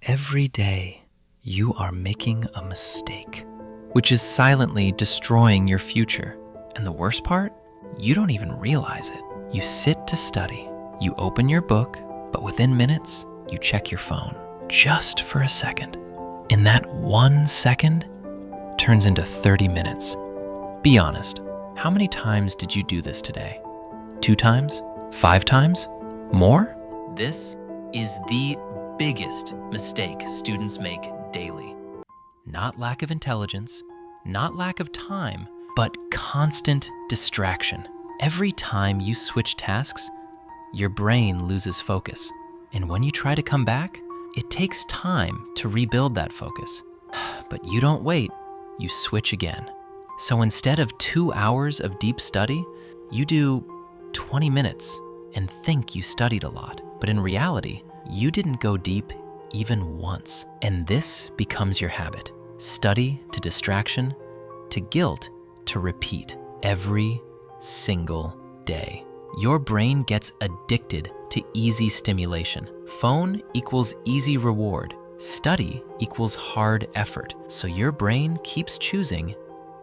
Every day, you are making a mistake, which is silently destroying your future. And the worst part? You don't even realize it. You sit to study, you open your book, but within minutes, you check your phone, just for a second. And that 1 second turns into 30 minutes. Be honest, how many times did you do this today? 2 times? 5 times? More? This is the biggest mistake students make daily. Not lack of intelligence, not lack of time, but constant distraction. Every time you switch tasks, your brain loses focus. And when you try to come back, it takes time to rebuild that focus. But you don't wait, you switch again. So instead of 2 hours of deep study, you do 20 minutes and think you studied a lot. But in reality, you didn't go deep even once. And this becomes your habit. Study to distraction, to guilt, to repeat every single day. Your brain gets addicted to easy stimulation. Phone equals easy reward. Study equals hard effort. So your brain keeps choosing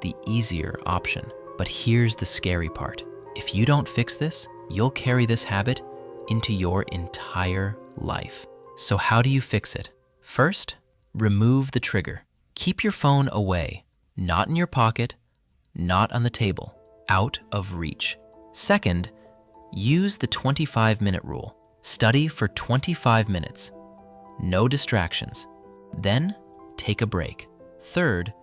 the easier option. But here's the scary part. If you don't fix this, you'll carry this habit into your entire life. So how do you fix it? First, remove the trigger. Keep your phone away, not in your pocket, not on the table, out of reach. Second, use the 25-minute rule. Study for 25 minutes. No distractions. Then, take a break. Third,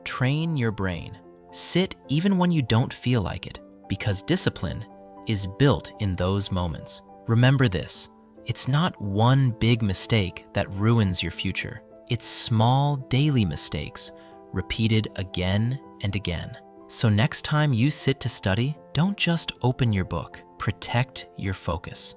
train your brain. Sit even when you don't feel like it, because discipline is built in those moments. Remember this, it's not one big mistake that ruins your future. It's small daily mistakes repeated again and again. So next time you sit to study, don't just open your book, protect your focus.